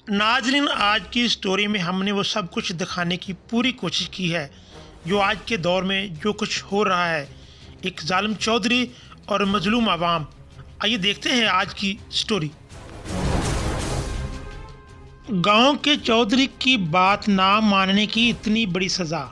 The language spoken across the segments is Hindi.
नाज़रीन, आज की स्टोरी में हमने वो सब कुछ दिखाने की पूरी कोशिश की है जो आज के दौर में जो कुछ हो रहा है, एक जालिम चौधरी और मजलूम आवाम। आइए देखते हैं आज की स्टोरी। गांव के चौधरी की बात ना मानने की इतनी बड़ी सज़ा।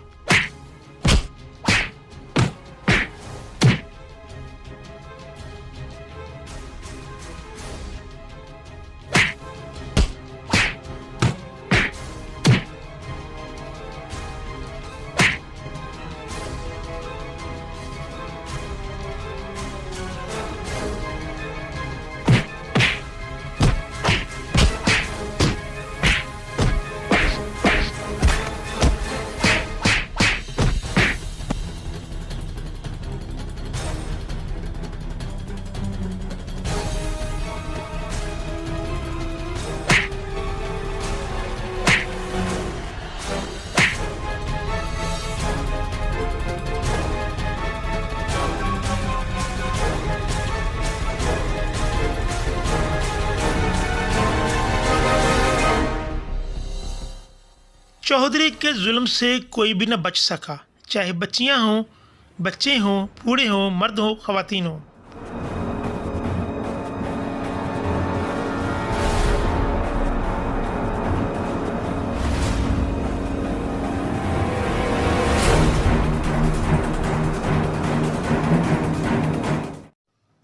चौधरी के जुल्म से कोई भी न बच सका, चाहे बच्चियां हों, बच्चे हों, बूढ़े हों, मर्द हो, खवातीन हों।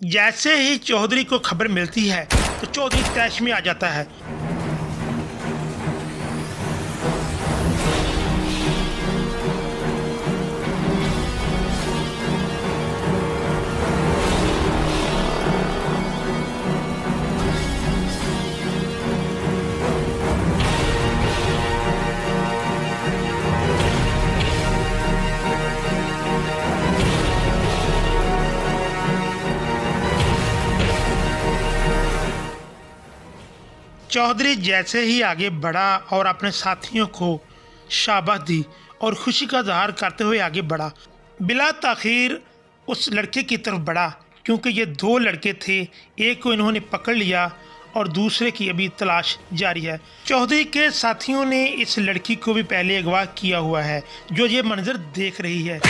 जैसे ही चौधरी को खबर मिलती है तो चौधरी तैश में आ जाता है। चौधरी जैसे ही आगे बढ़ा और अपने साथियों को शाबाश दी और खुशी का इज़हार करते हुए आगे बढ़ा, बिला ताखीर उस लड़के की तरफ बढ़ा, क्योंकि ये दो लड़के थे। एक को इन्होंने पकड़ लिया और दूसरे की अभी तलाश जारी है। चौधरी के साथियों ने इस लड़की को भी पहले अगवा किया हुआ है, जो ये मंजर देख रही है।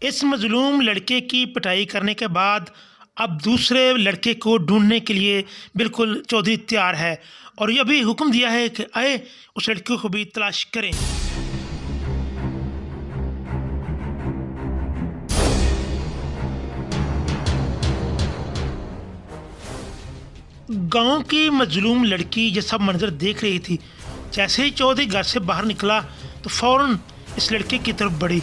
इस मजलूम लड़के की पिटाई करने के बाद अब दूसरे लड़के को ढूंढने के लिए बिल्कुल चौधरी तैयार है और ये भी हुक्म दिया है कि आए उस लड़के को भी तलाश करें। गांव की मजलूम लड़की ये सब मंजर देख रही थी। जैसे ही चौधरी घर से बाहर निकला तो फौरन इस लड़के की तरफ बढ़ी।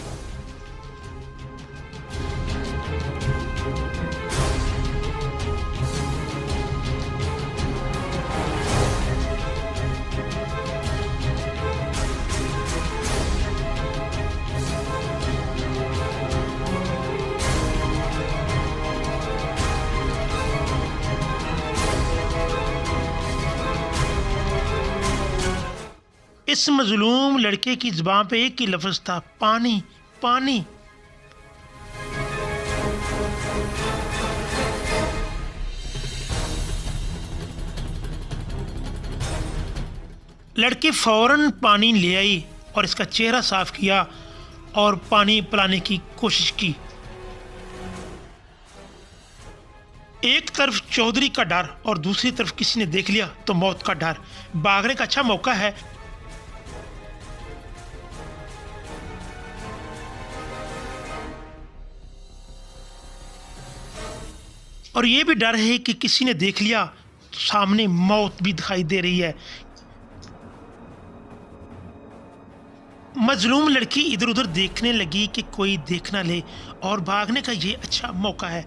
इस मजलूम लड़के की ज़ुबान पे एक ही लफ्ज़ था, पानी पानी। लड़की फौरन पानी ले आई और इसका चेहरा साफ किया और पानी पिलाने की कोशिश की। एक तरफ चौधरी का डर और दूसरी तरफ किसी ने देख लिया तो मौत का डर। भागने का अच्छा मौका है। और ये भी डर है कि किसी ने देख लिया तो सामने मौत भी दिखाई दे रही है। मजलूम लड़की इधर उधर देखने लगी कि कोई देख ना ले और भागने का ये अच्छा मौका है।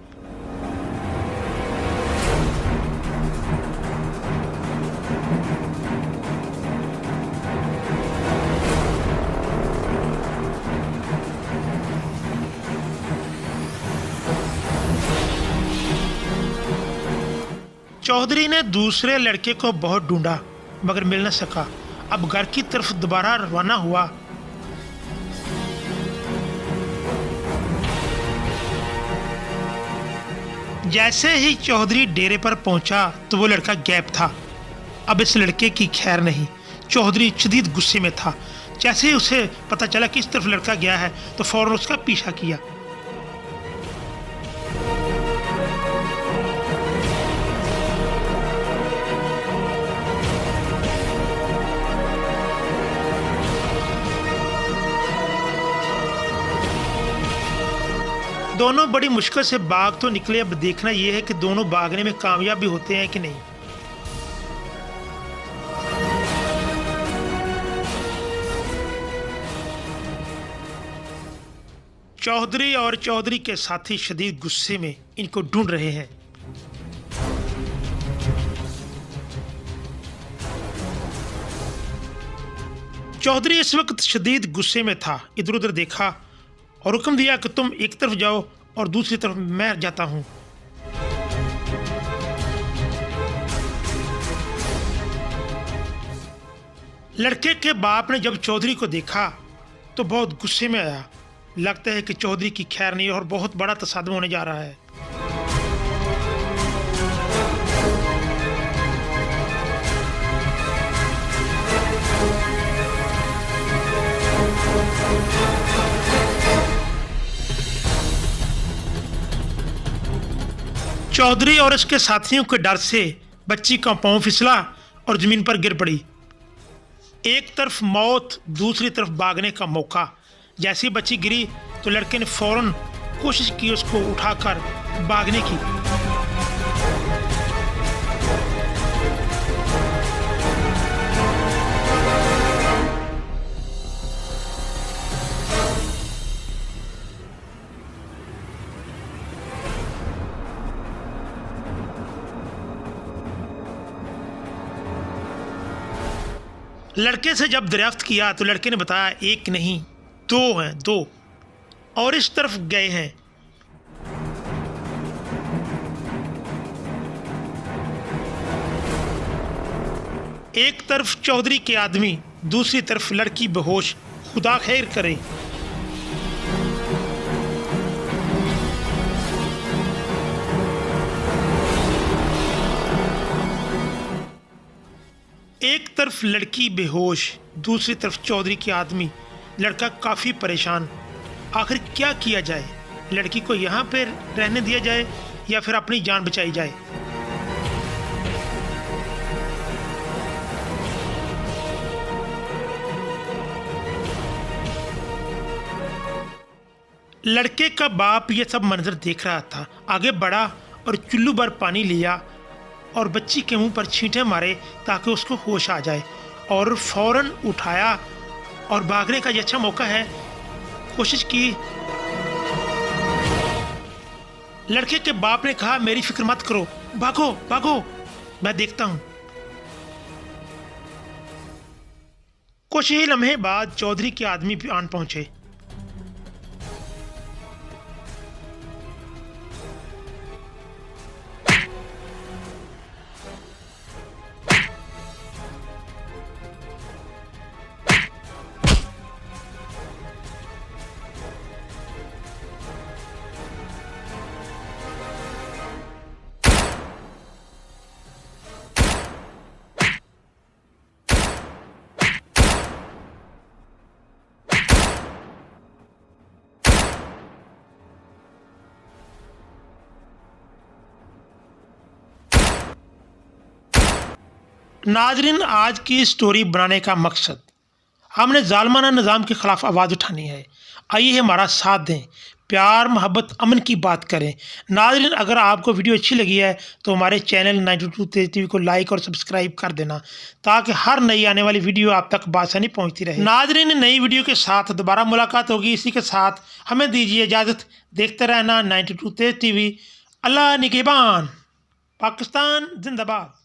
चौधरी ने दूसरे लड़के को बहुत ढूंढा मगर मिल न सका। अब घर की तरफ दोबारा रवाना हुआ। जैसे ही चौधरी डेरे पर पहुंचा तो वो लड़का गायब था। अब इस लड़के की खैर नहीं। चौधरी शदीद गुस्से में था। जैसे ही उसे पता चला कि इस तरफ लड़का गया है तो फौरन उसका पीछा किया। दोनों बड़ी मुश्किल से भाग तो निकले। अब देखना यह है कि दोनों भागने में कामयाब भी होते हैं कि नहीं। चौधरी और चौधरी के साथी शदीद गुस्से में इनको ढूंढ रहे हैं। चौधरी इस वक्त शदीद गुस्से में था। इधर उधर देखा और हुक्म दिया कि तुम एक तरफ जाओ और दूसरी तरफ मैं जाता हूं। लड़के के बाप ने जब चौधरी को देखा तो बहुत गुस्से में आया। लगता है कि चौधरी की खैर नहीं और बहुत बड़ा तसादम होने जा रहा है। चौधरी और उसके साथियों के डर से बच्ची का पांव फिसला और जमीन पर गिर पड़ी। एक तरफ मौत, दूसरी तरफ भागने का मौका। जैसी बच्ची गिरी तो लड़के ने फौरन कोशिश की उसको उठाकर भागने की। लड़के से जब दरियाफ्त किया तो लड़के ने बताया एक नहीं दो हैं, दो और इस तरफ गए हैं। एक तरफ चौधरी के आदमी, दूसरी तरफ लड़की बेहोश। खुदा खैर करे। एक तरफ लड़की बेहोश, दूसरी तरफ चौधरी के आदमी। लड़का काफ़ी परेशान। आखिर क्या किया जाए? लड़की को यहाँ पर रहने दिया जाए या फिर अपनी जान बचाई जाए? लड़के का बाप ये सब मंजर देख रहा था। आगे बढ़ा और चुल्लू भर पानी लिया और बच्ची के मुंह पर छींटे मारे ताकि उसको होश आ जाए और फौरन उठाया और भागने का ये अच्छा मौका है। कोशिश की। लड़के के बाप ने कहा मेरी फिक्र मत करो, भागो भागो, मैं देखता हूं। कुछ ही लम्हे बाद चौधरी के आदमी भी आन पहुंचे। नाजरीन, आज की स्टोरी बनाने का मकसद हमने जालमाना निज़ाम के ख़िलाफ़ आवाज़ उठानी है। आइए हमारा साथ दें, प्यार मोहब्बत अमन की बात करें। नाजरीन, अगर आपको वीडियो अच्छी लगी है तो हमारे चैनल 92 तेज़ टीवी को लाइक और सब्सक्राइब कर देना ताकि हर नई आने वाली वीडियो आप तक बासानी पहुंचती रहे। नाजरीन, नई वीडियो के साथ दोबारा मुलाकात होगी। इसी के साथ हमें दीजिए इजाज़त। देखते रहना 92 तेज़ टीवी। अल्लाह निगहबान। पाकिस्तान जिंदाबाद।